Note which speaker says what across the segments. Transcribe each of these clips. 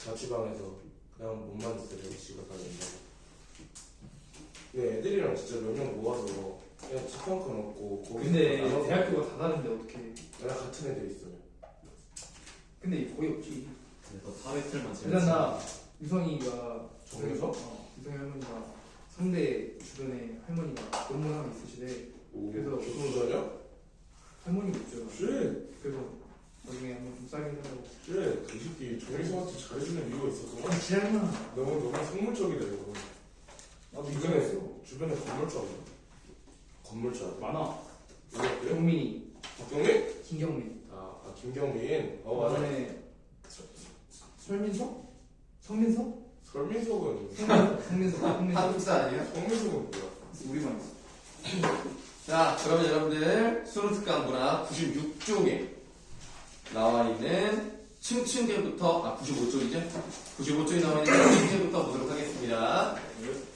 Speaker 1: 자취방에서 그냥 몸만 있어요. 지가 다 된다고. 근데 애들이랑 진짜 몇 명 모아서 그냥 집 한 칸 없고 거기
Speaker 2: 근데 대학교가 다 다른데 어떻게?
Speaker 1: 나랑 같은 애들 있어요.
Speaker 2: 근데 거의 없지.
Speaker 3: 너 400틀만
Speaker 2: 일단 나 유성이가
Speaker 1: 정에서?
Speaker 2: 유성이 할머니가 상대 주변에 할머니가 논문 하나 있으시대. 그래서
Speaker 1: 교통전이야?
Speaker 2: 할머니가 있죠.
Speaker 1: 쉣!
Speaker 2: 그래서 나중에 한번 좀 싸게 해달라고.
Speaker 1: 쉣! 이 새끼 정혜성한테 잘해주는 이유가 있었어.
Speaker 2: 지랄마.
Speaker 1: 너무 속물적이다 이거.
Speaker 2: 나도
Speaker 1: 주변에 건물주하고 건물주하고
Speaker 2: 많아.
Speaker 1: 누구야?
Speaker 2: 경민이,
Speaker 1: 박경민?
Speaker 2: 김경민.
Speaker 1: 아 김경민. 맞아.
Speaker 2: 그다음에 설민석? 성민석?
Speaker 1: 설민석은
Speaker 2: 성민석.
Speaker 3: 한국사 아니에요?
Speaker 1: 성민석은 뭐야?
Speaker 2: 우리만 있어.
Speaker 3: 자, 그러면 여러분들 수능특강부나 96쪽에 나와 있는 층층계부터 95쪽이죠? 95쪽에 나와 있는 층층계부터 보도록 하겠습니다.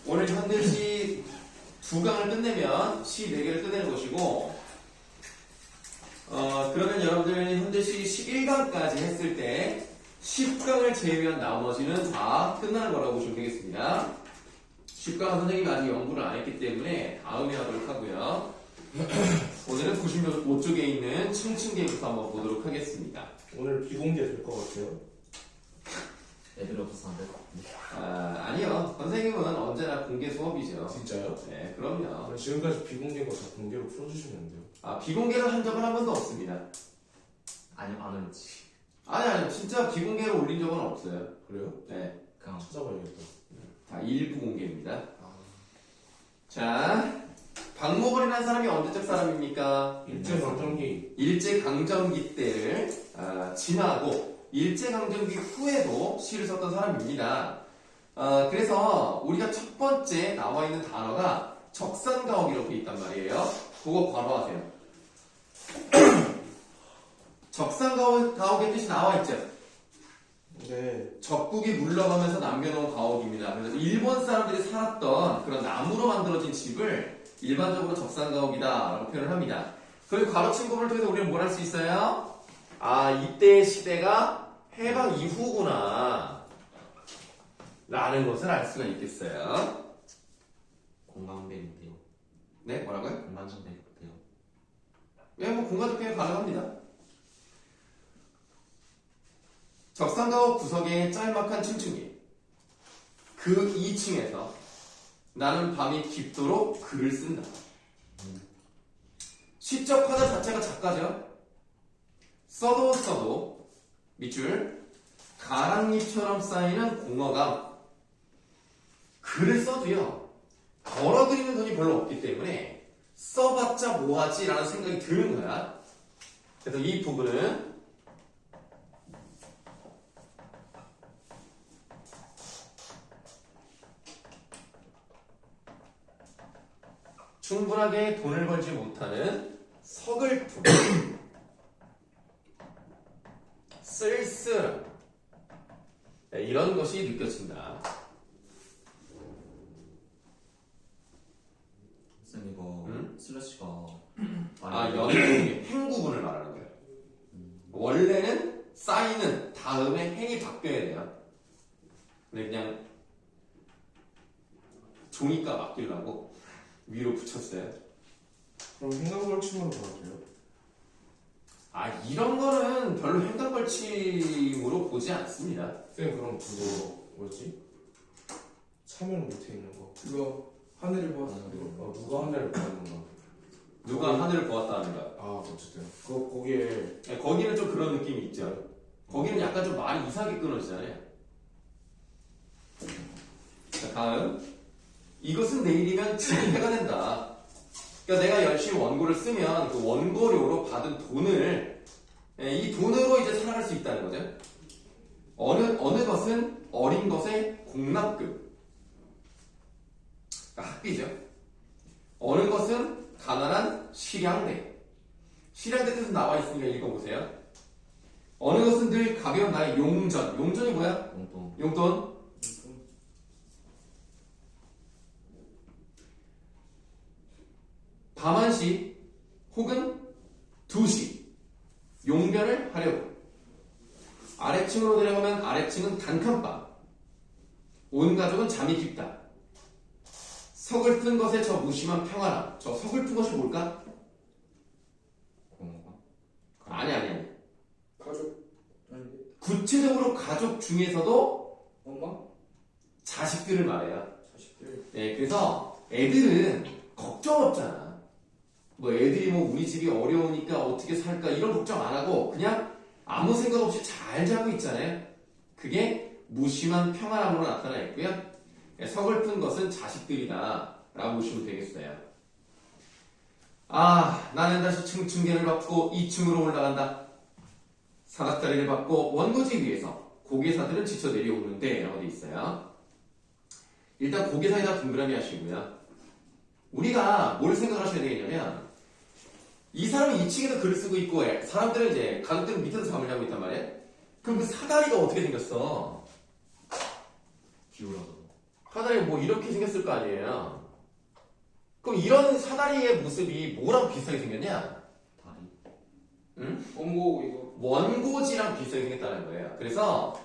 Speaker 3: 오늘 현대시 2강을 끝내면 시 4개를 끝내는 것이고 그러면 여러분들 현대시 11강까지 했을 때 10강을 제외한 나머지는 다 끝나는 거라고 보시면 되겠습니다. 10강은 선생님이 아직 연구를 안 했기 때문에 다음에 하도록 하고요. 오늘은 95쪽에 있는 층층계부터 한번 보도록 하겠습니다.
Speaker 1: 오늘 비공개 될 것 같아요.
Speaker 3: 애들 없어서 안 될 것 같은데. 아니요. 선생님은 언제나 공개 수업이죠.
Speaker 1: 진짜요?
Speaker 3: 네, 그럼요.
Speaker 1: 지금까지 비공개인 거 다 공개로 풀어주시면 안 돼요?
Speaker 3: 비공개를 한 적은 한 번도 없습니다.
Speaker 4: 아니요, 안 올렸지.
Speaker 3: 아니, 진짜 비공개로 올린 적은 없어요.
Speaker 1: 그래요?
Speaker 3: 네.
Speaker 4: 그냥
Speaker 1: 찾아봐야겠다.
Speaker 3: 다 일부 공개입니다. 자, 박모걸이라는 사람이 언제적 사람입니까?
Speaker 1: 일제강점기.
Speaker 3: 일제강점기 때를 지나고 일제강점기 후에도 시를 썼던 사람입니다. 그래서 우리가 첫 번째 나와 있는 단어가 적산가옥이라고 돼 있단 말이에요. 그거 바로 하세요. 적산가옥의 뜻이 나와 있죠.
Speaker 1: 네.
Speaker 3: 적국이 물러가면서 남겨놓은 가옥입니다. 그래서 일본 사람들이 살았던 그런 나무로 만들어진 집을 일반적으로 적산가옥이다라고 표현을 합니다. 그리고 가로친 부분을 통해서 우리는 뭘 할 수 있어요? 이때의 시대가 해방 이후구나 라는 것을 알 수가 있겠어요.
Speaker 4: 공감대인데요.
Speaker 3: 네? 뭐라고요?
Speaker 4: 공감대인데요.
Speaker 3: 네, 공간적 표현 가능합니다. 적산가옥 구석의 짤막한 층층이 그 2층에서 나는 밤이 깊도록 글을 쓴다. 시적 화자 자체가 작가죠. 써도 밑줄 가랑잎처럼 쌓이는 공허감. 글을 써도요 벌어들이는 돈이 별로 없기 때문에 써봤자 뭐하지 라는 생각이 드는 거야. 그래서 이 부분은 충분하게 돈을 벌지 못하는 서글픔, 쓸쓸함, 이런 것이 느껴진다.
Speaker 4: 쌤 이거 슬래시가
Speaker 3: 연구의 행구분을 말하는 거예요. 원래는 쌓이는 다음에 행이 바뀌어야 돼요. 근데 그냥 종이값 아끼려고 위로 붙였어요.
Speaker 1: 그럼 행강벌침으로 가도 돼요?
Speaker 3: 이런 거는 별로 행간벌침으로 보지 않습니다.
Speaker 1: 쌤 그럼 그거 뭐지? 참여는 못해 있는 거.
Speaker 2: 그거 하늘을 보았어.
Speaker 1: 누가 하늘을 보았는가?
Speaker 3: 누가 하늘을 보았다는 거.
Speaker 1: 어쨌든 거기에
Speaker 3: 거기는 좀 그런 느낌이 있죠. 거기는 약간 좀 말이 이상하게 끊어지잖아요. 자, 다음. 이것은 내일이면 지폐가 된다. 그러니까 내가 열심히 원고를 쓰면 그 원고료로 받은 돈을 이 돈으로 이제 살아갈 수 있다는 거죠. 어느 것은 어린 것의 공납금. 그러니까 학비죠. 어느 것은 가난한 실향대. 실향대 뜻은 나와 있으니까 읽어보세요. 어느 것은 늘 가벼운 나의 용전. 용전이 뭐야?
Speaker 4: 용돈.
Speaker 3: 용돈. 밤한시 혹은 2시 용변을 하려고. 아래층으로 내려가면 아래층은 단칸방. 온 가족은 잠이 깊다. 서글픈 것에 저 무심한 평화람. 저 서글픈 것이 뭘까?
Speaker 4: 공허감?
Speaker 3: 아니.
Speaker 2: 가족 아닌데
Speaker 3: 구체적으로 가족 중에서도
Speaker 2: 엄마
Speaker 3: 자식들을 말해요.
Speaker 2: 자식들
Speaker 3: 네, 그래서 애들은 걱정 없잖아. 뭐 애들이 뭐 우리 집이 어려우니까 어떻게 살까 이런 걱정 안 하고 그냥 아무 생각 없이 잘 자고 있잖아요. 그게 무심한 평안함으로 나타나 있고요. 네, 서글픈 것은 자식들이다 라고 보시면 되겠어요. 아, 나는 다시 층층계를 밟고 2층으로 올라간다. 사닥다리를 밟고 원고지 위에서 고개사들은 지쳐 내려오는데 라고 돼 있어요. 일단 고개사에다 동그라미 하시고요. 우리가 뭘 생각하셔야 되겠냐면 이 사람은 2층에서 글을 쓰고 있고 사람들은 이제 가족들은 밑에서 잠을 자고 있단 말이에요. 그럼 그 사다리가 어떻게 생겼어?
Speaker 4: 기울어서.
Speaker 3: 사다리가 뭐 이렇게 생겼을 거 아니에요. 그럼 이런 사다리의 모습이 뭐랑 비슷하게 생겼냐?
Speaker 4: 다리.
Speaker 3: 응?
Speaker 2: 원고 이거
Speaker 3: 원고지랑 비슷하게 생겼다는 거예요. 그래서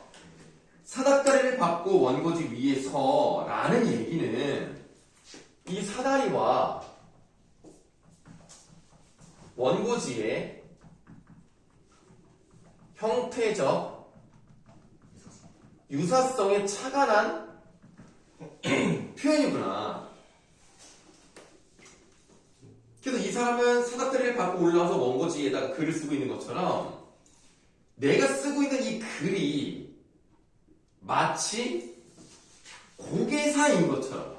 Speaker 3: 사닥다리를 밟고 원고지 위에서 라는 얘기는 이 사다리와 원고지의 형태적 유사성에 차가 난 표현이구나. 그래서 이 사람은 사닥다리를 밟고 올라와서 원고지에다가 글을 쓰고 있는 것처럼 내가 쓰고 있는 이 글이 마치 고개사인 것처럼,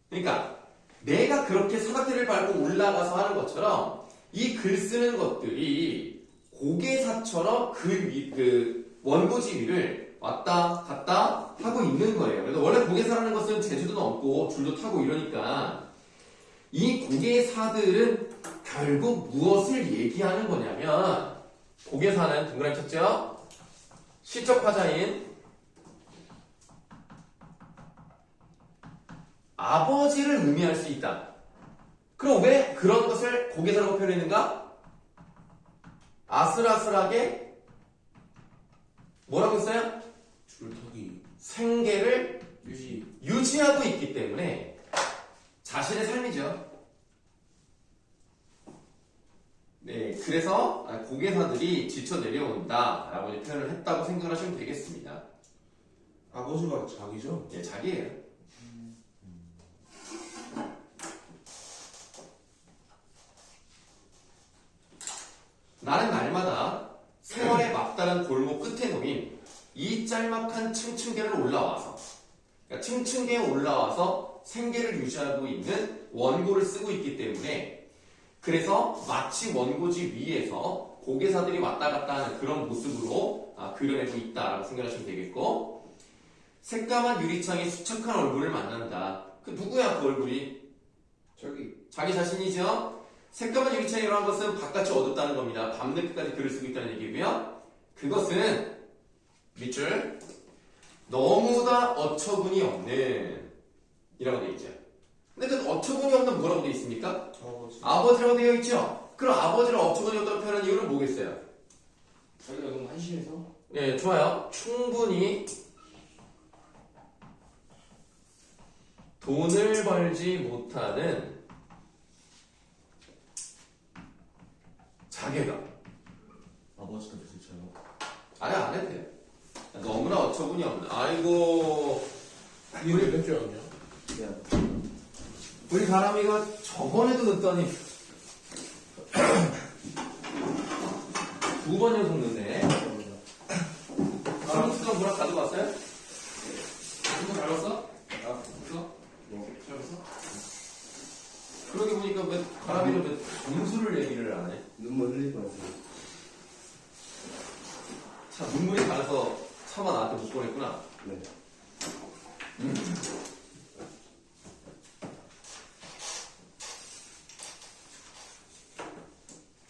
Speaker 3: 그러니까 내가 그렇게 사닥다리를 밟고 올라가서 하는 것처럼 이 글 쓰는 것들이 고개사처럼 그 원고지 위를 왔다 갔다 하고 있는 거예요. 그래서 원래 고개사라는 것은 제주도 넘고 줄도 타고 이러니까 이 고개사들은 결국 무엇을 얘기하는 거냐면 고개사는 동그라미 쳤죠? 시적 화자인 아버지를 의미할 수 있다. 그럼 왜 그런 것을 고개사라고 표현했는가? 아슬아슬하게 뭐라고 했어요?
Speaker 1: 줄타기
Speaker 3: 생계를
Speaker 1: 유지
Speaker 3: 유지하고 있기 때문에 자신의 삶이죠. 네, 그래서 고개사들이 지쳐 내려온다 라고 이제 표현을 했다고 생각하시면 되겠습니다.
Speaker 1: 아버지가 자기죠?
Speaker 3: 네, 자기예요. 나는 날마다 세월의 막다른 골목 끝에 놓인 이 짤막한 층층계를 올라와서, 그러니까 층층계에 올라와서 생계를 유지하고 있는 원고를 쓰고 있기 때문에, 그래서 마치 원고지 위에서 고개사들이 왔다 갔다 하는 그런 모습으로 그려내고 있다라고 생각하시면 되겠고, 새까만 유리창에 수척한 얼굴을 만난다. 그 누구야 그 얼굴이? 자기 자신이죠. 새까만 유리창이라는 것은 바깥이 어둡다는 겁니다. 밤늦게까지 글을 쓰고 있다는 얘기고요. 그것은 밑줄 너무나 어처구니 없는 이라고 되어 있죠. 근데 그 어처구니 없는 뭐라고 되어 있습니까? 아버지라고 되어 있죠. 그럼 아버지를 어처구니 없다고 표현한 이유는 뭐겠어요?
Speaker 2: 자기가 너무 한심해서
Speaker 3: 네, 좋아요. 충분히 돈을 벌지 못하는 자괴감.
Speaker 4: 아버지도 무슨 쳐요?
Speaker 3: 아니, 안 해도 돼요. 너무나 어처구니 없는. 아이고,
Speaker 1: 이게 몇 줄이었냐?
Speaker 3: 우리 가람이가 저번에도 넣었더니 2번 연속 넣네. 가람 수정 문학 가지고 왔어요? 이거 잘 봤어? 이거? 잘 봤어? 그러게 보니까 왜 가람이는 왜 점수를 얘기를 안 해?
Speaker 1: 눈물 흘릴 뻔했어요.
Speaker 3: 참 눈물이 가려서 차마 나한테 못 보냈구나.
Speaker 1: 네.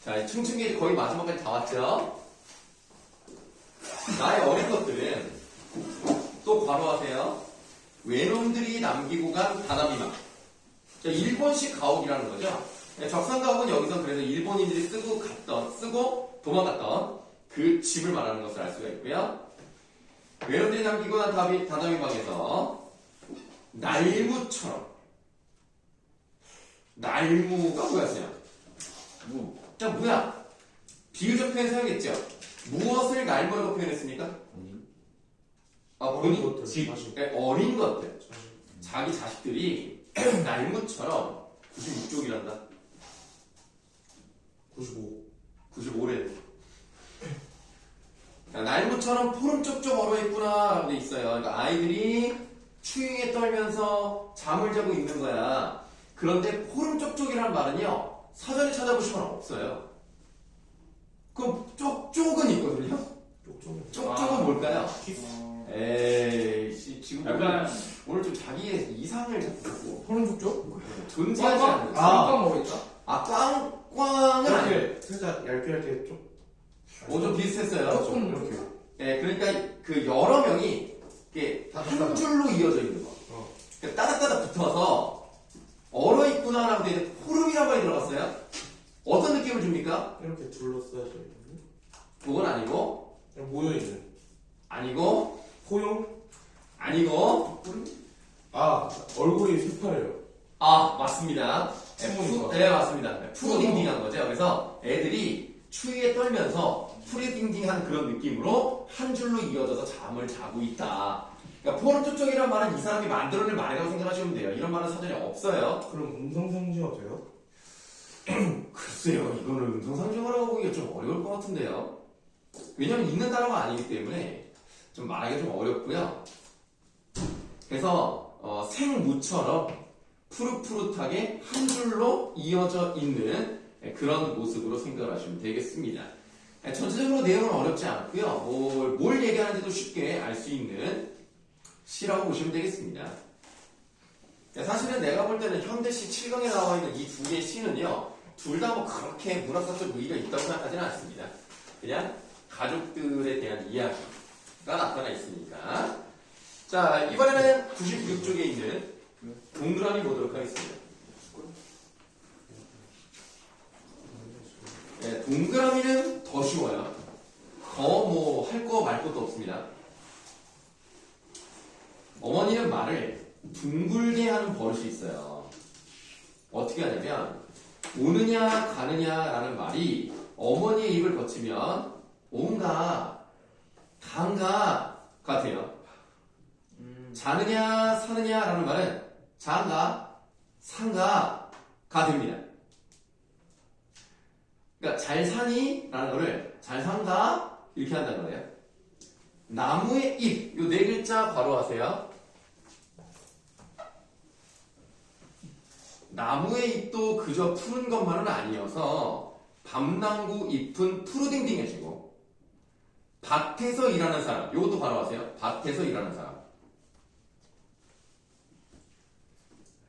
Speaker 3: 자, 층층이 거의 마지막까지 다 왔죠? 나의 어린 것들은 또 괄호하세요. 외놈들이 남기고 간 다나비망. 자, 일본식 가옥이라는 거죠. 적산 가옥은 여기서 그래서 일본인들이 쓰고 도망갔던 그 집을 말하는 것을 알 수가 있고요. 외로들이 남기고 난 다다미 방에서 날무처럼 날무가 뭐였어요? 자, 뭐야? 비유적 표현 사용했죠? 무엇을 날무라고 표현했습니까?
Speaker 1: 어린 것들,
Speaker 3: 집,
Speaker 1: 자식.
Speaker 3: 어린 것들. 자기 자식들이 날무처럼 96쪽이란다.
Speaker 1: 95.
Speaker 3: 95래. 날무처럼 푸른 쪽쪽 얼어있구나 라고 돼 있어요. 그러니까 아이들이 추위에 떨면서 잠을 자고 있는 거야. 그런데 푸른 쪽쪽이라는 말은요, 사전에 찾아보시면 없어요. 그럼 쪽쪽은 있거든요?
Speaker 1: 쪽쪽.
Speaker 3: 쪽쪽은 뭘까요? 에이, 지금
Speaker 4: 약간
Speaker 3: 오늘 좀 자기의 이상을 자꾸
Speaker 2: 푸른 족족?
Speaker 3: 존재하지 않는.
Speaker 2: 꽝꽝 먹어있다?
Speaker 3: 꽝꽝은 아니에요.
Speaker 1: 이렇게 살짝 얇게 쪽.
Speaker 3: 좀 비슷했어요.
Speaker 2: 조금
Speaker 1: 이렇게.
Speaker 3: 예, 그러니까 그 여러 명이 이렇게 한 줄로 이어져 있는 거. 그러니까 따닥따닥 붙어서 얼어있구나라고 돼 있는데 푸름이란 말이 들어갔어요. 어떤 느낌을 줍니까?
Speaker 1: 이렇게 둘러싸여져 있는.
Speaker 3: 그건 아니고,
Speaker 1: 그냥 모여있는.
Speaker 3: 아니고,
Speaker 1: 포용?
Speaker 3: 아니고,
Speaker 1: 아, 얼굴이 새파래요.
Speaker 3: 아, 맞습니다.
Speaker 1: 추우니까.
Speaker 3: 네, 맞습니다. 푸르딩딩한 거죠. 그래서 애들이 추위에 떨면서 푸르딩딩한 그런 느낌으로 한 줄로 이어져서 잠을 자고 있다. 그러니까 포름 쪽쪽이란 말은 이 사람이 만들어낸 말이라고 생각하시면 돼요. 이런 말은 사전에 없어요.
Speaker 1: 그럼 음성상지가 돼요?
Speaker 3: 글쎄요, 이거는 음성상정어라고 보기가 좀 어려울 것 같은데요. 왜냐면 있는 단어가 아니기 때문에 좀 말하기가 좀 어렵고요. 그래서 생무처럼 푸릇푸릇하게 한 줄로 이어져 있는 그런 모습으로 생각을 하시면 되겠습니다. 전체적으로 내용은 어렵지 않고요. 뭘 얘기하는지도 쉽게 알 수 있는 시라고 보시면 되겠습니다. 사실은 내가 볼 때는 현대시 7강에 나와 있는 이 두 개의 시는요, 둘 다 뭐 그렇게 문학사적 의의가 있다고 생각하지는 않습니다. 그냥 가족들에 대한 이야기가 나타나 있으니까. 자, 이번에는 96쪽에 있는 동그라미 보도록 하겠습니다. 네, 동그라미는 더 쉬워요. 더 뭐 할 거 말 것도 없습니다. 어머니는 말을 둥글게 하는 버릇이 있어요. 어떻게 하냐면 오느냐 가느냐라는 말이 어머니의 입을 거치면 온가 간가가 돼요. 자느냐 사느냐라는 말은 자가 상가가 됩니다. 그러니까 잘 사니? 라는 거를 잘 산가? 이렇게 한다는 거예요. 나무의 잎, 요 네 글자 괄호하세요. 나무의 잎도 그저 푸른 것만은 아니어서 밤나무 잎은 푸르딩딩해지고 밭에서 일하는 사람, 요것도 괄호하세요. 밭에서 일하는 사람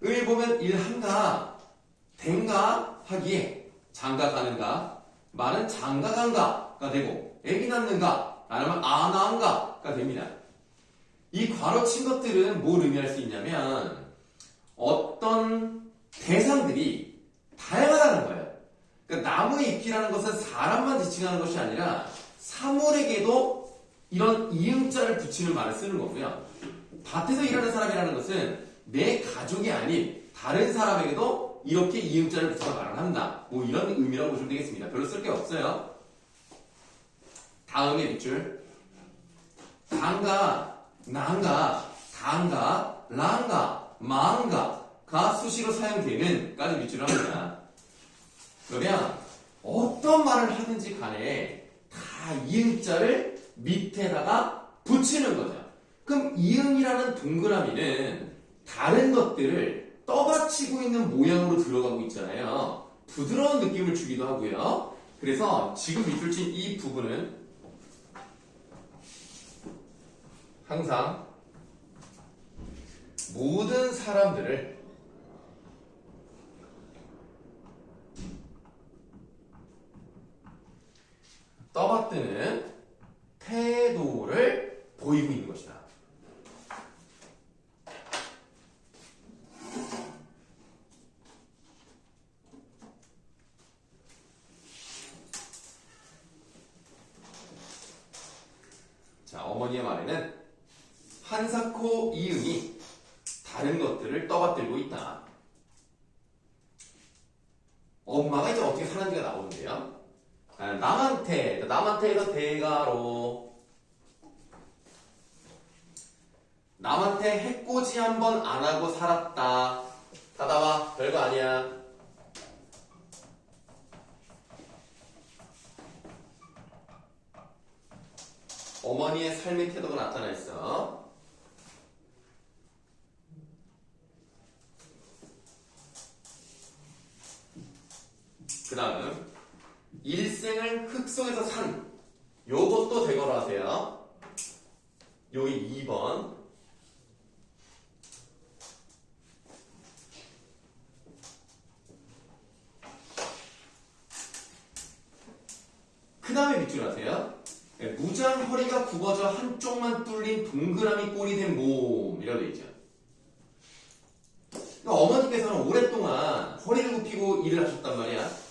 Speaker 3: 을 보면 일한가 된가 하기에 장가 가는가 말은 장가 간가가 되고 애기 낳는가 아니면 안 낳은가가 됩니다. 이 괄호친 것들은 뭘 의미할 수 있냐면 어떤 대상들이 다양하다는 거예요. 그러니까 나무의 잎이라는 것은 사람만 지칭하는 것이 아니라 사물에게도 이런 이응자를 붙이는 말을 쓰는 거고요. 밭에서 일하는 사람이라는 것은 내 가족이 아닌 다른 사람에게도 이렇게 이응자를 붙여서 말을 한다. 뭐 이런 의미라고 보시면 되겠습니다. 별로 쓸 게 없어요. 다음에 밑줄. 단가, 난가, 단가, 랑가, 망가가 수시로 사용되는 까지 밑줄을 합니다. 그러면 어떤 말을 하든지 간에 다 이응자를 밑에다가 붙이는 거죠. 그럼 이응이라는 동그라미는 다른 것들을 떠받치고 있는 모양으로 들어가고 있잖아요. 부드러운 느낌을 주기도 하고요. 그래서 지금 밑줄 친 이 부분은 항상 모든 사람들을 떠받드는 태도를 보이고 있는 것이다. 자, 어머니의 말에는 한사코 이응이 다른 것들을 떠받들고 있다. 엄마가 이제 어떻게 사는지가 나오는데요. 남한테에서 대가로 남한테 해코지 한 번 안 하고 살았다. 닫아봐. 별거 아니야. 어머니의 삶의 태도가 나타나 있어. 그 다음 일생을 흙 속에서 산 요것도 대거로 하세요. 여기 2번 그 다음에 밑줄 하세요. 무장 허리가 굽어져 한쪽만 뚫린 동그라미 꼴이 된 몸이라고 되어 있죠. 그러니까 어머니께서는 오랫동안 허리를 굽히고 일을 하셨단 말이야.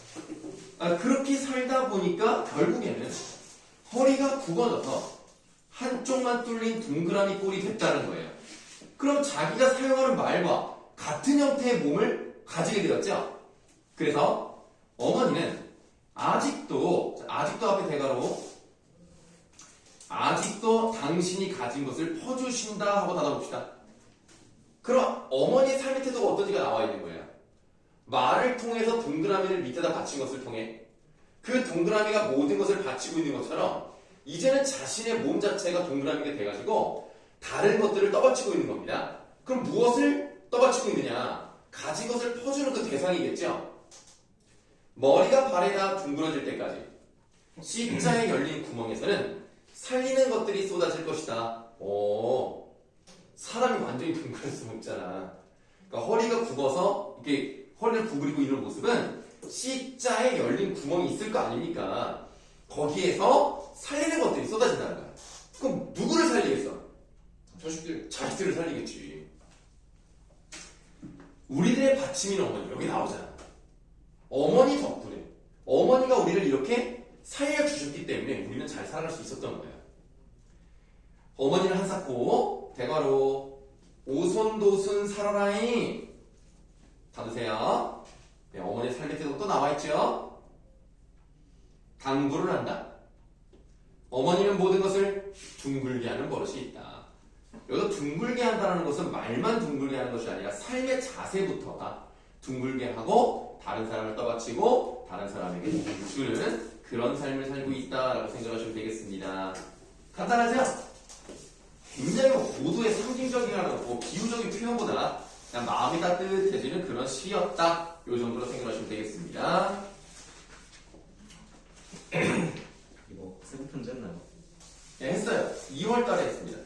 Speaker 3: 그렇게 살다 보니까 결국에는 허리가 굽어져서 한쪽만 뚫린 동그라미 꼴이 됐다는 거예요. 그럼 자기가 사용하는 말과 같은 형태의 몸을 가지게 되었죠. 그래서 어머니는 아직도 앞에 대가로 아직도 당신이 가진 것을 퍼주신다 하고 닫아봅시다. 그럼 어머니의 삶의 태도가 어떤지가 나와 있는 거예요. 말을 통해서 동그라미를 밑에다 받친 것을 통해 그 동그라미가 모든 것을 받치고 있는 것처럼 이제는 자신의 몸 자체가 동그라미가 돼가지고 다른 것들을 떠받치고 있는 겁니다. 그럼 무엇을 떠받치고 있느냐? 가진 것을 퍼주는 그 대상이겠죠. 머리가 발에다 둥그러질 때까지 C자에 열린 구멍에서는 살리는 것들이 쏟아질 것이다. 사람이 완전히 둥그려서 먹잖아. 그러니까 허리가 굽어서 이렇게 허리를 구부리고 있는 모습은 C자에 열린 구멍이 있을 거 아닙니까? 거기에서 살리는 것들이 쏟아진다는 거야. 그럼 누구를 살리겠어? 자식들을 살리겠지. 우리들의 받침인 어머니 여기 나오잖아. 어머니 덕분에 어머니가 우리를 이렇게 살려주셨기 때문에 우리는 잘 살아갈 수 있었던 거예요. 어머니는 한사코 대가로 오손도순 살아라이 닫으세요. 네, 어머니의 삶의 태도 또 나와있죠. 당부를 한다. 어머니는 모든 것을 둥글게 하는 버릇이 있다. 여기서 둥글게 한다는 것은 말만 둥글게 하는 것이 아니라 삶의 자세부터가 둥글게 하고 다른 사람을 떠받치고 다른 사람에게 주는 그런 삶을 살고 있다라고 생각하시면 되겠습니다. 간단하죠? 굉장히 고도의 상징적이라는 비유적인 표현보다 그냥 마음이 따뜻해지는 그런 시였다. 이 정도로 생각하시면 되겠습니다.
Speaker 4: 이거 세부 편지 했나요?
Speaker 3: 네, 했어요. 2월 달에 했습니다.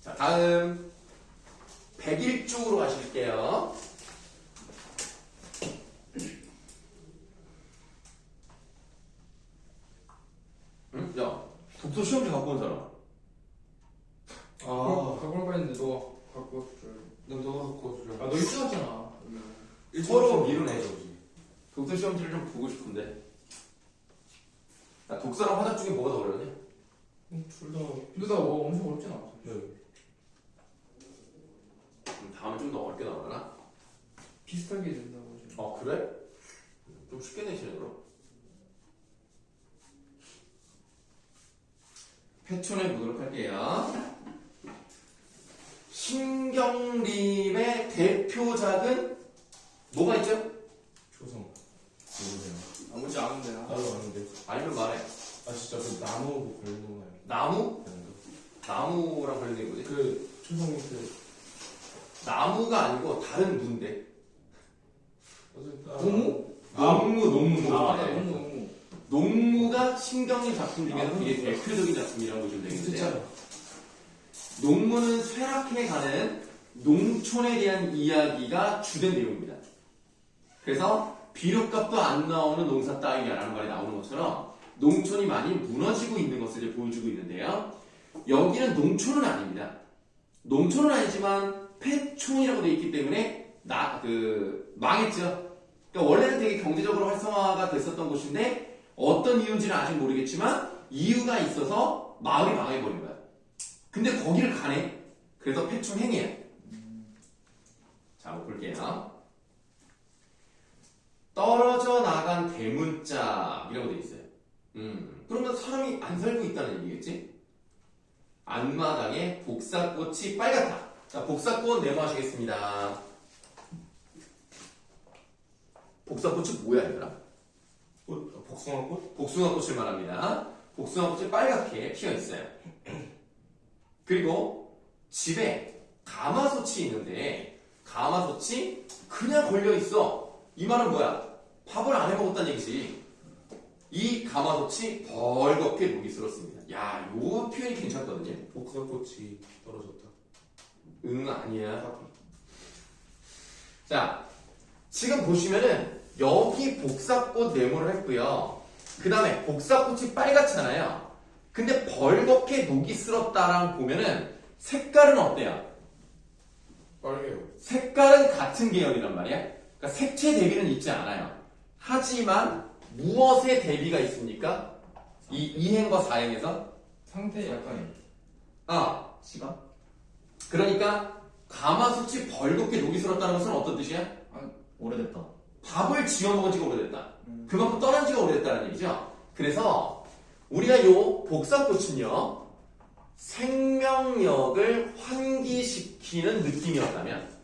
Speaker 3: 자, 다음 101쪽으로 가실게요. 응? 야, 독서 시험지 갖고 온 사람.
Speaker 2: 갖고 올 거였는데 너 갖고 왔을 줄.
Speaker 1: 너가 갖고 와주려.
Speaker 2: 너 일찍 왔잖아.
Speaker 3: 서로 미루네. 독서 시험지를 좀 보고 싶은데. 야, 독서랑 화작 중에 뭐가 더 어려웠냐?
Speaker 1: 둘 다.
Speaker 2: 근데 나 뭐 엄청 어렵진 않아.
Speaker 1: 네.
Speaker 3: 다음에 좀 더 어렵게 나오려나?
Speaker 2: 비슷하게 된다고 지금.
Speaker 3: 그래? 좀 쉽게 내시네 그럼. 패촌해 보도록 할게요. 신경림의 대표작은 뭐가 있죠?
Speaker 1: 조성. 모르네요.
Speaker 2: 뭔지 아는데.
Speaker 1: 나도 아는데.
Speaker 3: 알면 말해.
Speaker 1: 진짜 그 나무 걸리는 거예요.
Speaker 3: 나무? 나무랑 관련된 거지?
Speaker 1: 그 초성 밑에.
Speaker 3: 나무가 아니고 다른 무인데.
Speaker 2: 농무?
Speaker 3: 농무.
Speaker 2: 농무.
Speaker 3: 농무가 신경림 작품 중에서 되게 대표적인 작품이라고 보시면 되겠는데요. 농무는 쇠락해 가는 농촌에 대한 이야기가 주된 내용입니다. 그래서 비료값도 안 나오는 농사 따위야라는 말이 나오는 것처럼 농촌이 많이 무너지고 있는 것을 이제 보여주고 있는데요. 여기는 농촌은 아닙니다. 농촌은 아니지만 폐촌이라고 되어 있기 때문에 망했죠. 그러니까 원래는 되게 경제적으로 활성화가 됐었던 곳인데 어떤 이유인지는 아직 모르겠지만 이유가 있어서 마을이 망해버린 거야. 근데 거기를 가네. 그래서 폐충행이야. 자, 한번 볼게요. 떨어져 나간 대문짝이라고 돼 있어요. 그러면 사람이 안 살고 있다는 얘기겠지? 앞마당에 복사꽃이 빨갛다. 자, 복사꽃 메모하시겠습니다. 복사꽃이 뭐야, 얘들아?
Speaker 1: 복숭아꽃?
Speaker 3: 복숭아꽃을 말합니다. 복숭아꽃이 빨갛게 피어 있어요. 그리고 집에 가마솥이 있는데 가마솥이 그냥 걸려 있어. 이 말은 뭐야? 밥을 안 해 먹었다는 얘기지. 이 가마솥이 벌겋게 녹이 슬었습니다. 야, 요 표현이 괜찮거든요.
Speaker 1: 복숭아꽃이 떨어졌다.
Speaker 3: 응, 아니야. 자, 지금 보시면은 여기 복사꽃 메모를 했고요. 그 다음에 복사꽃이 빨갛잖아요. 근데 벌겋게 녹이 슬었다랑 보면은 색깔은 어때요?
Speaker 1: 빨개요.
Speaker 3: 색깔은 같은 계열이란 말이야. 그러니까 색채 대비는 있지 않아요. 하지만 무엇의 대비가 있습니까? 이 2행과 4행에서
Speaker 2: 상태 약간
Speaker 4: 시간?
Speaker 3: 그러니까 가마솥이 벌겋게 녹이 슬었다는 것은 어떤 뜻이야?
Speaker 4: 오래됐다.
Speaker 3: 밥을 지어 먹은 지가 오래됐다. 그만큼 떠난 지가 오래됐다는 얘기죠. 그래서 우리가 요 복사꽃은요, 생명력을 환기시키는 느낌이었다면,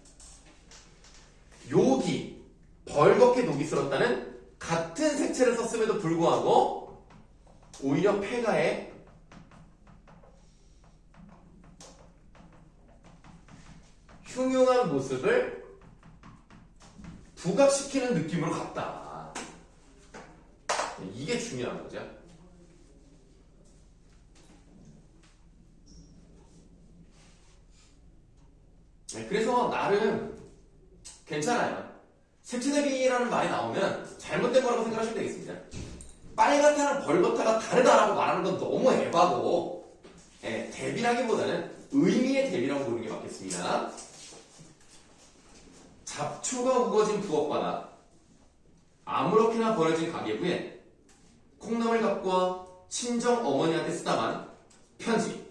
Speaker 3: 여기 벌겋게 녹이 슬었다는 같은 색채를 썼음에도 불구하고 오히려 폐가에 흉흉한 모습을 부각시키는 느낌으로 갔다. 이게 중요한 거죠. 그래서 나름 괜찮아요. 색채 대비라는 말이 나오면 잘못된 거라고 생각하시면 되겠습니다. 빨갛다는 벌겋다가 다르다라고 말하는 건 너무 에바고, 대비라기보다는 의미의 대비라고 보는 게 맞겠습니다. 잡초가 우거진 부엌바다, 아무렇게나 버려진 가계부에 콩나물 갖고 와 친정 어머니한테 쓰다만 편지,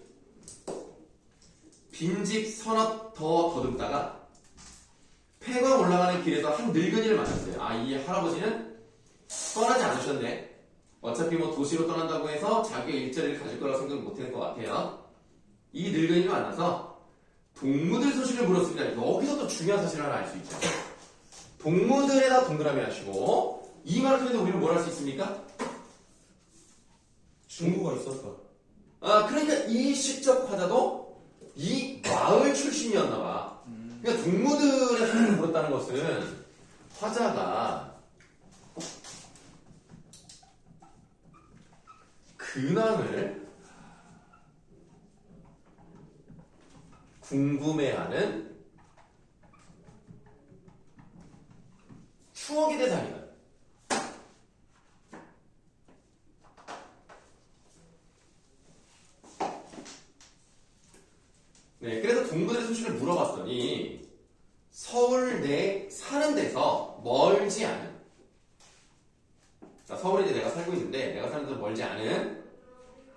Speaker 3: 빈집 서너 더 더듬다가 폐광 올라가는 길에서 한 늙은이를 만났어요. 아, 이 할아버지는 떠나지 않으셨네. 어차피 뭐 도시로 떠난다고 해서 자기의 일자리를 가질 거라고 생각 못했을 것 같아요. 이 늙은이를 만나서 동무들 소식을 물었습니다. 여기서 또 중요한 사실을 하나 알 수 있죠. 동무들에다 동그라미 하시고, 이 말을 통해서 우리는 뭘 할 수 있습니까?
Speaker 1: 친구가 있었다.
Speaker 3: 아, 그러니까 이 시적 화자도 이 마을 출신이었나 봐. 그러니까 동무들의 소식을 물었다는 것은 화자가 근황을 궁금해하는 추억의 대상이다. 네, 그래서 동무들의 소식을 물어봤더니 서울 내 사는 데서 멀지 않은, 자, 서울에 이제 내가 살고 있는데 내가 사는 데서 멀지 않은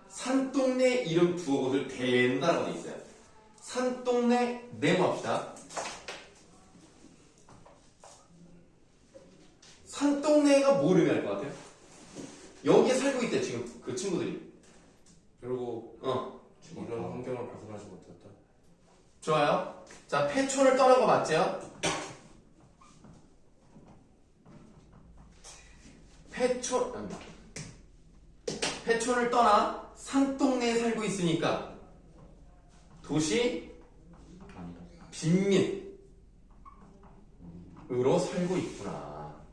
Speaker 3: 산동네 이름 두어 곳을 댄다라고 돼 있어요. 산동네 메모합시다. 산동네가 뭘 의미할 것 같아요? 여기에 살고 있대, 지금 그 친구들이.
Speaker 1: 결국 이런 환경을 벗어나지 못했다.
Speaker 3: 좋아요. 자, 폐촌을 떠난 거 맞죠? 폐촌을 떠나 산동네에 살고 있으니까 도시
Speaker 4: 아니다.
Speaker 3: 빈민으로 살고 있구나.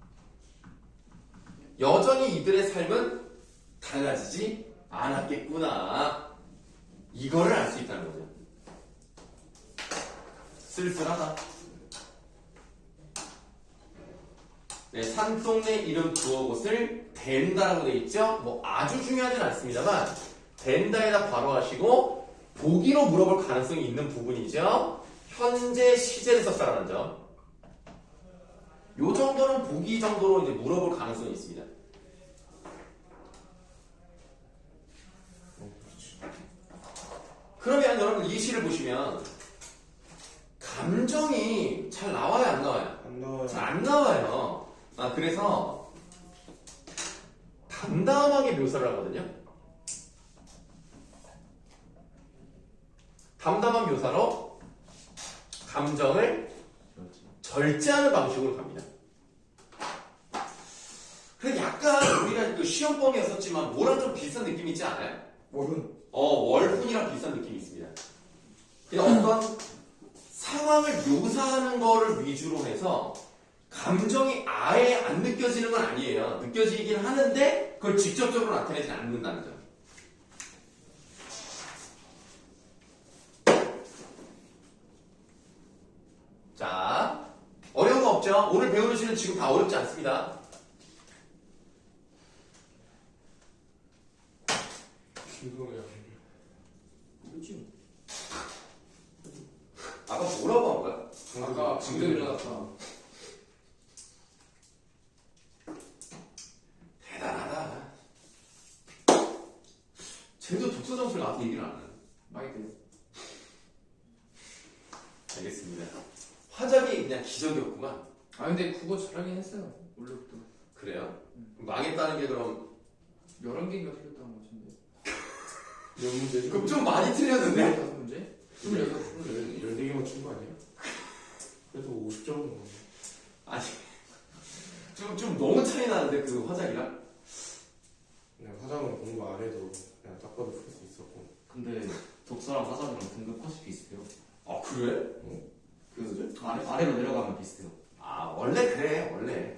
Speaker 3: 여전히 이들의 삶은 달라지지 않았겠구나. 이거를 알 수 있다는 거죠. 쓸쓸하다. 네, 산동네 이름 두어 곳을 댄다라고 돼 있죠? 뭐 아주 중요하진 않습니다만 댄다에다 괄호하시고 보기로 물어볼 가능성이 있는 부분이죠. 현재 시제를 썼다라는 점. 요 정도는 보기 정도로 이제 물어볼 가능성이 있습니다. 그러면 여러분 이 시를 보시면 감정이 잘 나와요, 안 나와요?
Speaker 1: 안 나와요.
Speaker 3: 잘 안 나와요. 그래서 담담하게 묘사를 하거든요. 담담한 묘사로 감정을 절제하는 방식으로 갑니다. 그래서 약간 우리가 그 시험범이었었지만 뭐랑 좀 비슷한 느낌이 있지 않아요?
Speaker 2: 월훈.
Speaker 3: 월훈이랑 비슷한 느낌이 있습니다. 그냥 어떤 상황을 묘사하는 거를 위주로 해서 감정이 아예 안 느껴지는 건 아니에요. 느껴지긴 하는데 그걸 직접적으로 나타내지 않는다는 점. 자, 어려운 거 없죠? 오늘 배우는 시는 지금 다 어렵지 않습니다.
Speaker 1: 이거야.
Speaker 2: 그렇지.
Speaker 3: 아까 뭐라고 한 거야?
Speaker 2: 아까 지금 일어났다.
Speaker 3: 대단하다. 쟤도 독서 점수를 나한테 얘기를 안 하네.
Speaker 2: 많이 돼요.
Speaker 3: 알겠습니다. 화작이 그냥 기적이었구만.
Speaker 2: 아 근데 국어 잘하긴 했어요. 원래부터.
Speaker 3: 그래요? 망했다는 게 그럼
Speaker 2: 11개인가 틀렸다는 것 같은데.
Speaker 1: 몇 문제지?
Speaker 3: 그럼 좀 많이 틀렸는데?
Speaker 2: 25문제? 26.
Speaker 1: 14개 맞춘 거 아니야? 그래도 50점은 넘어.
Speaker 3: 아니 좀 너무 차이 나는데 그 화작이랑?
Speaker 1: 그냥 화장은 공부 안 해도 그냥 딱 봐도 풀 수 있었고.
Speaker 4: 근데 독서랑 화작이랑 등급 컷이 비슷해요.
Speaker 3: 아 그래?
Speaker 4: 그 아래로 내려가면 비슷해요.
Speaker 3: 아 원래 그래 원래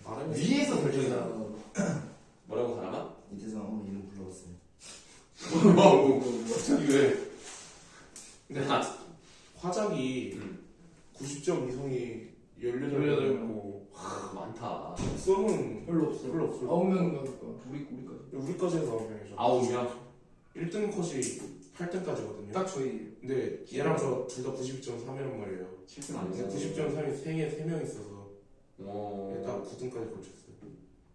Speaker 1: 말하면
Speaker 3: 위에서 결정이잖아. 뭐라고 사람아?
Speaker 5: 이태성 이름 불러봤어요.
Speaker 3: 갑자기 왜?
Speaker 1: 근데 화작이 90점 이상이 18명이고
Speaker 3: 많다.
Speaker 1: 수험은
Speaker 2: 별로 없어.
Speaker 1: 별로 없어요.
Speaker 2: 9명인가 그니까. 우리까지.
Speaker 1: 우리까지 해서 9명이죠.
Speaker 3: 9명?
Speaker 1: 1등 컷이 8등까지거든요.
Speaker 2: 딱 저희.
Speaker 1: 근데 얘랑 저 둘 다 92.3이란 말이에요.
Speaker 4: 7등
Speaker 1: 근데
Speaker 4: 아니에요?
Speaker 1: 90.3이 3명 있어서
Speaker 3: 오.
Speaker 1: 딱 9등까지 걸쳤어요.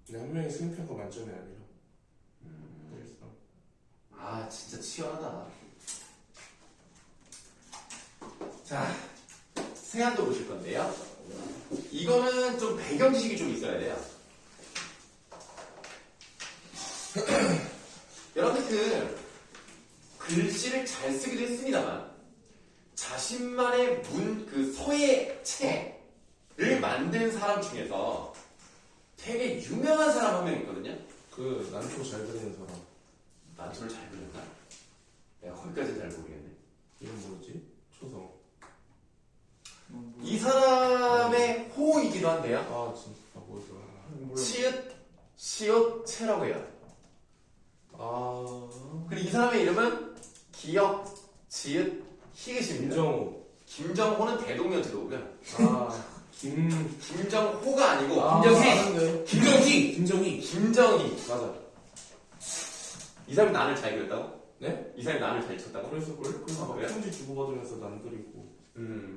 Speaker 1: 근데 한 명이 수행평가 만점이 아니라. 그래서
Speaker 3: 아 진짜 치열하다. 자 세안도 보실 건데요. 이거는 좀 배경 지식이 좀 있어야 돼요. 여러분들 글씨를 잘 쓰기도 했습니다만 자신만의 그 서예체를 만든 사람 중에서 되게 유명한 사람 한 명 있거든요.
Speaker 1: 그 난초 잘 그리는 사람
Speaker 3: 난초를 잘 그렸나? 내가 거기까지는 잘 모르겠네.
Speaker 1: 이름 뭐였지? 초성.
Speaker 3: 이 사람의 호이기도 한데요.
Speaker 1: 아 진짜 뭐였더라.
Speaker 3: 치읓, 시옷, 채라고 해요.
Speaker 1: 아
Speaker 3: 그리고 이 사람의 이름은 기역, 지읒, 희읒입니다.
Speaker 1: 김정호.
Speaker 3: 김정호는 대동여 지도고요. 김정호가 아니고
Speaker 2: 김정희.
Speaker 1: 김정희. 김정희.
Speaker 3: 김정희.
Speaker 1: 맞아.
Speaker 3: 이 사람이 난을 잘 그렸다고?
Speaker 1: 네?
Speaker 3: 이 사람이 난을 잘 쳤다고?
Speaker 1: 그래서 그래서 막
Speaker 3: 그래?
Speaker 1: 편지 주고받으면서 난 그리고.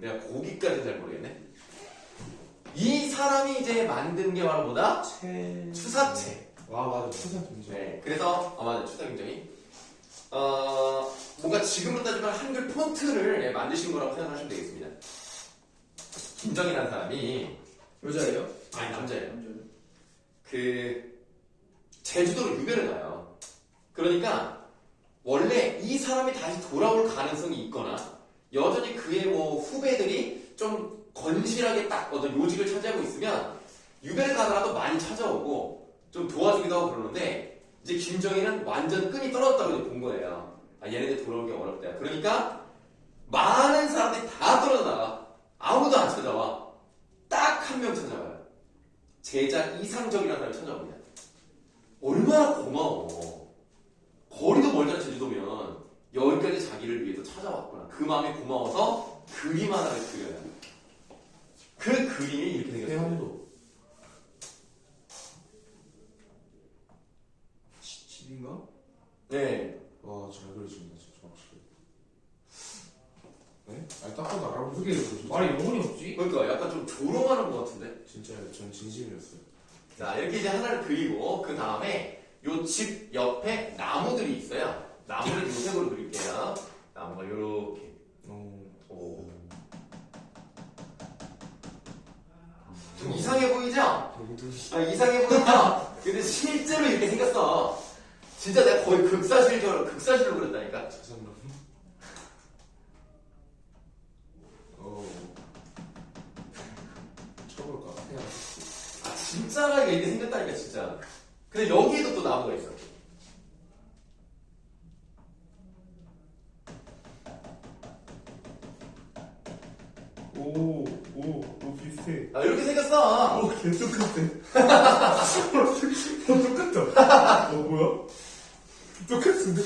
Speaker 3: 내가 거기까지는 잘 모르겠네. 이 사람이 이제 만든 게 바로 뭐다? 추사체.
Speaker 1: 와 맞아 추사 김정.
Speaker 3: 네, 그래서 맞아 추사 김정희. 뭔가 지금으로 따지면 한글 폰트를 만드신 거라고 생각하시면 되겠습니다. 김정희라는 사람이
Speaker 2: 여자예요?
Speaker 3: 아니 남자예요.
Speaker 2: 남자예요.
Speaker 3: 그 제주도로 유배를 가요. 그러니까 원래 이 사람이 다시 돌아올 가능성이 있거나 여전히 그의 뭐 후배들이 좀 건실하게 딱 어떤 요직을 차지하고 있으면 유배를 가더라도 많이 찾아오고 좀 도와주기도 하고 그러는데 이제 김정희는 완전 끈이 떨어졌다고 이제 본 거예요. 아 얘네들 돌아오기 어렵다. 그러니까 많은 사람들이 다 떨어져 나가. 아무도 안 찾아와. 딱 한 명 찾아와요. 제자 이상적이라는 사람이 찾아옵니다. 얼마나 고마워. 거리도 멀잖아 제주도면. 여기까지 자기를 위해서 찾아왔구나. 그 마음이 고마워서 그림 하나를 그려요. 그 그림이 이렇게 생겼어요.
Speaker 1: 태양도.
Speaker 2: 집인가?
Speaker 3: 네.
Speaker 1: 와잘 그리신다 진짜 확실히. 네? 아니 딱 봐도 알아보고
Speaker 2: 어떻게 말이 영혼이 없지?
Speaker 3: 그러니까 약간 좀 조롱하는 것 같은데.
Speaker 1: 진짜요. 전 진심이었어요.
Speaker 3: 자, 이렇게 이제 하나를 그리고 그 다음에 요 집 옆에 나무들이 있어요. 나무를 요색으로 그릴게요. 나무가 요렇게. 오. 좀 이상해 보이죠? 이상해 보이죠? 근데 실제로 이렇게 생겼어. 진짜 내가 거의 극사실로 그렸다니까.
Speaker 1: 자산감. 쳐볼까? 해야.
Speaker 3: 아, 진짜라니까 이게 생겼다니까, 진짜. 근데 여기에도 또 나무가 있어.
Speaker 1: 오, 비슷해.
Speaker 3: 아, 이렇게 생겼어.
Speaker 1: 개 똑같아. 똑같다. 뭐야? 똑같은데?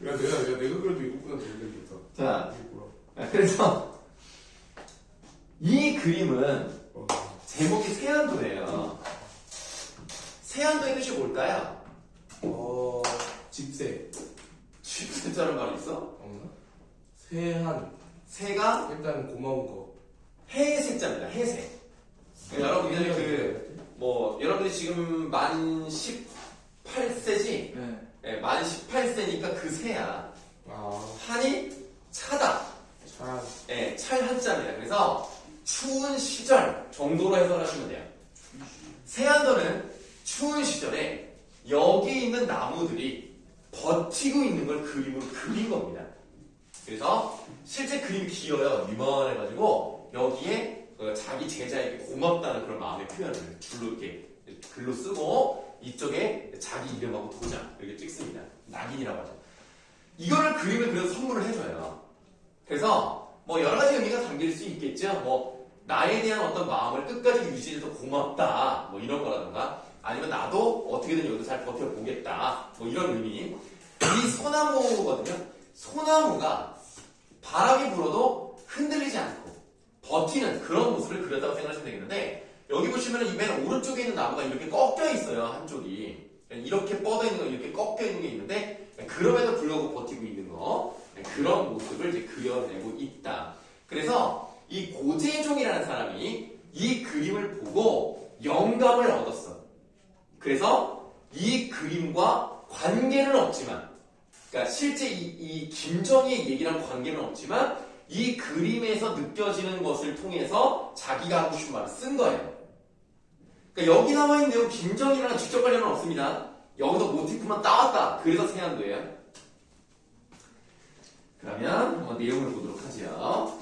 Speaker 1: 야, 내가 그래도 이거보다 잘 그리겠다.
Speaker 3: 자,
Speaker 1: 이게 뭐야?
Speaker 3: 그래서 이 그림은
Speaker 1: 어.
Speaker 3: 제목이 세안도예요. 세안도의 뜻이 뭘까요?
Speaker 1: 집세.
Speaker 3: 집세자는 말이 있어?
Speaker 1: 없나? 세한.
Speaker 3: 새가
Speaker 1: 일단 고마운 거.
Speaker 3: 해색자입니다. 해색. 여러분들 여러분들이 지금 만 18세지?
Speaker 2: 네.
Speaker 3: 만 18세니까 그 새야. 한이 차다.
Speaker 1: 차.
Speaker 3: 찰 한자입니다. 그래서 추운 시절 정도로 해석하시면 돼요. 세안도는 추운 시절에 여기 있는 나무들이 버티고 있는 걸 그림으로 그린 겁니다. 그래서 실제 그림이 길어요. 유만해가지고 여기에 자기 제자에게 고맙다는 그런 마음의 표현을 줄로 이렇게 글로 쓰고 이쪽에 자기 이름하고 도장 이렇게 찍습니다. 낙인이라고 하죠. 이거를 그림을 그려서 선물을 해줘요. 그래서 뭐 여러 가지 의미가 담길 수 있겠죠. 뭐 나에 대한 어떤 마음을 끝까지 유지해서 고맙다 뭐 이런 거라든가 아니면 나도 어떻게든 여기서 잘 버텨보겠다 뭐 이런 의미. 이 소나무거든요. 소나무가 바람이 불어도 흔들리지 않고 버티는 그런 모습을 그렸다고 생각하시면 되겠는데 여기 보시면 이 맨 오른쪽에 있는 나무가 이렇게 꺾여 있어요. 한쪽이 이렇게 뻗어 있는 거 이렇게 꺾여 있는 게 있는데 그럼에도 불구하고 버티고 있는 거 그런 모습을 이제 그려내고 있다. 그래서 이 고재종이라는 사람이 이 그림을 보고 영감을 얻었어. 그래서 이 그림과 관계는 없지만 그러니까 실제 이 김정희의 얘기랑 관계는 없지만 이 그림에서 느껴지는 것을 통해서 자기가 하고 싶은 말을 쓴 거예요. 그러니까 여기 나와 있는 내용 김정희랑 직접 관련은 없습니다. 여기서 모티프만 따왔다. 그래서 세안도예요. 그러면 한번 내용을 보도록 하죠.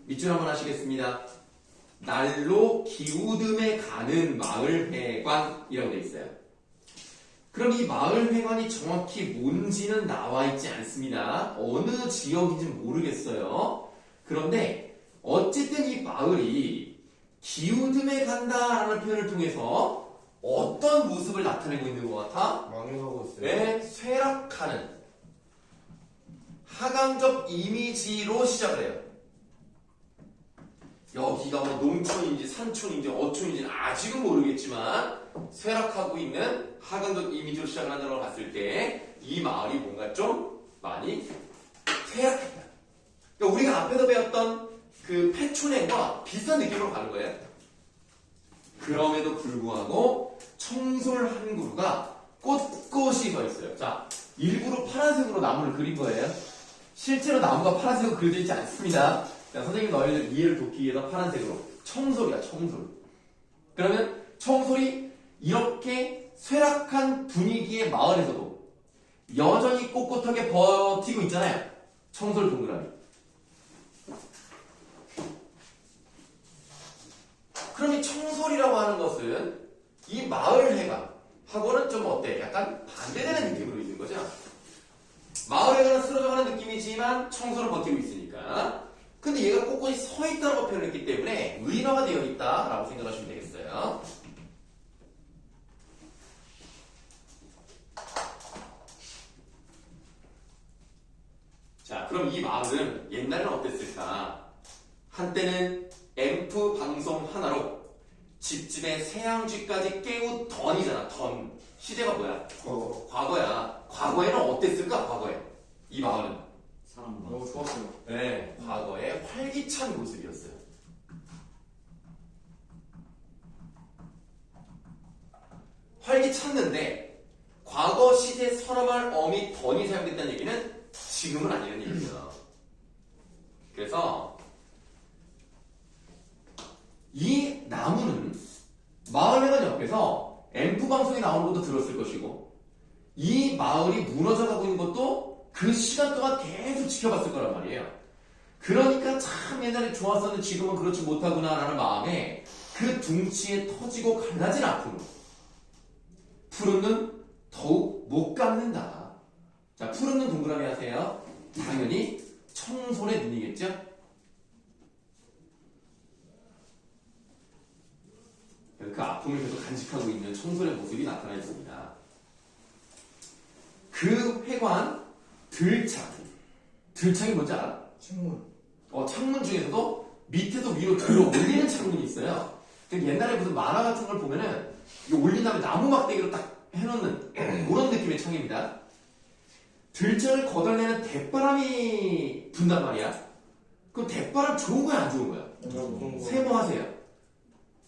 Speaker 3: 밑줄 한번 하시겠습니다. 날로 기우듬에 가는 마을회관이라고 되어 있어요. 그럼 이 마을회관이 정확히 뭔지는 나와 있지 않습니다. 어느 지역인지 모르겠어요. 그런데 어쨌든 이 마을이 기우듬에 간다라는 표현을 통해서 어떤 모습을 나타내고 있는 것 같아?
Speaker 1: 망해가고 있어요.
Speaker 3: 네, 쇠락하는 하강적 이미지로 시작을 해요. 여기가 뭐 농촌인지 산촌인지 어촌인지는 아직은 모르겠지만 쇠락하고 있는 하강적 이미지로 시작을 한다는 걸 봤을 때 이 마을이 뭔가 좀 많이 쇠락했다. 그러니까 우리가 앞에서 배웠던 그 패촌행과 비슷한 느낌으로 가는 거예요. 그럼에도 불구하고 청솔 한 그루가 꼿꼿이 서 있어요. 자, 일부러 파란색으로 나무를 그린 거예요. 실제로 나무가 파란색으로 그려져 있지 않습니다. 자, 선생님 너희들 이해를 돕기 위해서 파란색으로 청솔이야, 청솔. 그러면 청솔이 이렇게 쇠락한 분위기의 마을에서도 여전히 꼿꼿하게 버티고 있잖아요. 청솔 동그라미. 그럼 이 청솔이라고 하는 것은 이 마을회관하고는 좀 어때? 약간 반대되는 느낌으로 있는 거죠. 마을회관은 쓰러져가는 느낌이지만 청솔을 버티고 있으니까. 근데 얘가 꼿꼿이 서 있다고 표현했기 때문에 의인화가 되어 있다라고 생각하시면 되겠어요. 자, 그럼 이 마을은 옛날에는 어땠을까? 한때는 앰프 방송 하나로 집집의 새양쥐까지 깨우던이잖아. 던. 시제가 뭐야? 과거야. 과거에는 어땠을까? 과거에 이 마을은
Speaker 4: 사람
Speaker 2: 너무
Speaker 4: 많았어.
Speaker 2: 좋았어요.
Speaker 3: 네, 과거의 활기찬 모습이었어요. 활기찼는데 과거 시제 선어말 어미 던이 사용됐다는 얘기는 지금은 아니라는 얘기죠. 그래서 이 나무는 마을회관 옆에서 앰프 방송이 나오는 것도 들었을 것이고 이 마을이 무너져가고 있는 것도 그 시간 동안 계속 지켜봤을 거란 말이에요. 그러니까 참 옛날에 좋았었는데 지금은 그렇지 못하구나라는 마음에 그 둥치에 터지고 갈라진 아픔으로 푸른 눈 더욱 못 감는다. 자, 푸른 눈 동그라미 하세요. 당연히 청솔의 눈이겠죠? 그 아픔을 계속 간직하고 있는 청솔의 모습이 나타나 있습니다. 그 회관 들창. 들창이 뭔지 알아?
Speaker 2: 창문.
Speaker 3: 창문 중에서도 밑에서 위로 들어 올리는 창문이 있어요. 그러니까 옛날에 무슨 만화 같은 걸 보면은 이 올린 다음에 나무 막대기로 딱 해놓는 그런 느낌의 창입니다. 들창을 걷어내는 대바람이 분단 말이야. 그럼 대바람 좋은 거야 안 좋은 거야? 세모하세요.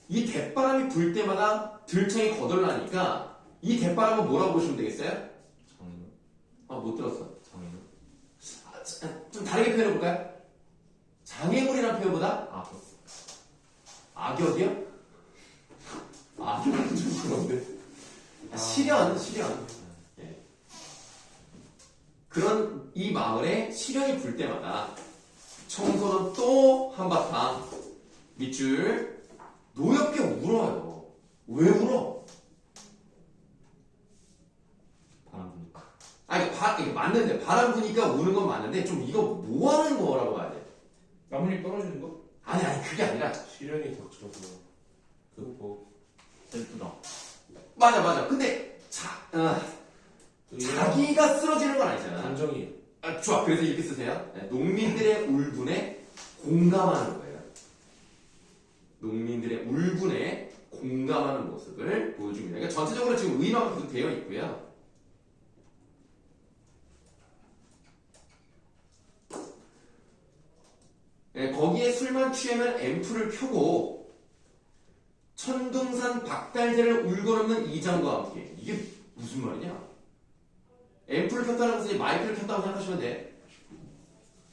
Speaker 3: 이 대바람이 불 때마다 들창이 거덜나니까 이 대바람은 뭐라고 보시면 되겠어요?
Speaker 4: 장인은?
Speaker 3: 못 들었어.
Speaker 4: 장인은?
Speaker 3: 좀 다르게 표현해볼까요? 장애물이라는 표현보다 악역이요? 악역은 좀 그런데 시련. 예. 그런 이 마을에 시련이 불 때마다 청소는 또 한바탕 밑줄 노엽게 울어요. 왜 울어?
Speaker 4: 바람 부니까.
Speaker 3: 이거 맞는데 바람 부니까 우는 건 맞는데 좀 이거 뭐 하는 거라고 봐야 돼.
Speaker 2: 나뭇잎 떨어지는 거?
Speaker 3: 아니 그게 아니라
Speaker 1: 시련이 닥쳐서 극복.
Speaker 4: 셀프다.
Speaker 3: 맞아. 근데 자기가 쓰러지는 건 아니잖아.
Speaker 1: 감정이
Speaker 3: 좋아. 그래서 이렇게 쓰세요. 네, 농민들의 울분에 공감하는 거예요. 농민들의 울분에 공감하는 모습을 보여줍니다. 그러니까 전체적으로 지금 의미만큼 되어 있고요. 네, 거기에 술만 취하면 앰프를 켜고 천둥산 박달재를 울고 넘는 이장과 함께. 이게 무슨 말이냐? 앰프를 켰다는 것은 마이크를 켰다고 생각하시면 돼.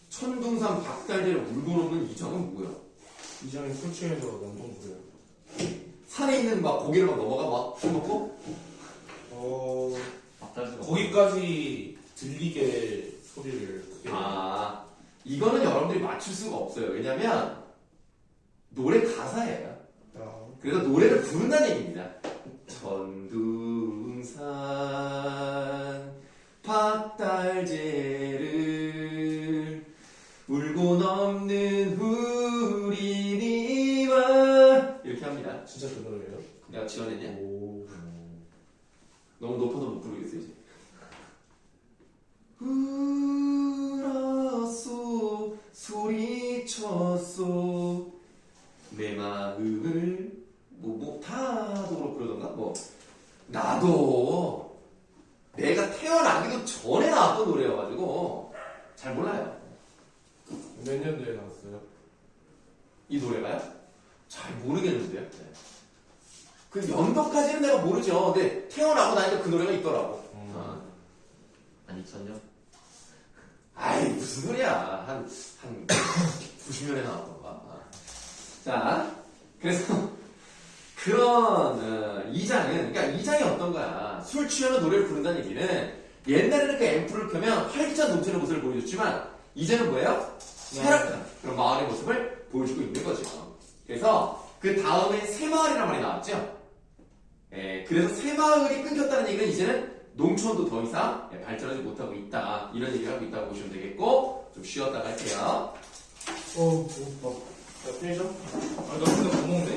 Speaker 3: 천둥산 박달재를 울고 넘는 이장은 뭐야?
Speaker 1: 이장이 술 취해서 남동 부려요.
Speaker 3: 산에 있는 막 고기를 막 넘어가 막 술 먹고?
Speaker 4: 앞달수가
Speaker 1: 거기까지 들리게 소리를 크게.
Speaker 3: 이거는 여러분들이 맞출 수가 없어요. 왜냐면 노래 가사예요. 그래서 노래를 부른다는 얘기입니다. 천둥산 박달재를 울고 넘는 우리니와 이렇게 합니다.
Speaker 1: 진짜 그 노래예요?
Speaker 3: 내가 지어냈냐?
Speaker 1: 오.
Speaker 3: 너무 높아서 못 부르겠어 이제. 울었소 소리쳤소 내 마음을 다도 그러던가 나도 내가 태어나기도 전에 나왔던 노래여가지고 잘 몰라요.
Speaker 1: 몇 년도에 나왔어요?
Speaker 3: 이 노래가요? 잘 모르겠는데요. 네. 그 연도까지는 내가 모르죠. 근데 태어나고 나니까 그 노래가 있더라고.
Speaker 4: 한 2000년?
Speaker 3: 아이 무슨 소리야. 한 90년에 나왔던가. 자, 그래서 그런 이장은 그러니까 이장이 어떤 거야. 술 취하면 노래를 부른다는 얘기는 옛날에는 그 앰프를 켜면 활기찬 넘치는 모습을 보여줬지만 이제는 뭐예요? 쇠락한 그런 마을의 모습을 보여주고 있는 거죠. 그래서 그 다음에 새마을이라는 말이 나왔죠. 그래서 새마을이 끊겼다는 얘기는 이제는 농촌도 더 이상 발전하지 못하고 있다. 이런 얘기를 하고 있다고 보시면 되겠고 좀 쉬었다 갈게요.
Speaker 1: 자, 편의점?
Speaker 2: 나 근데 못 먹는데?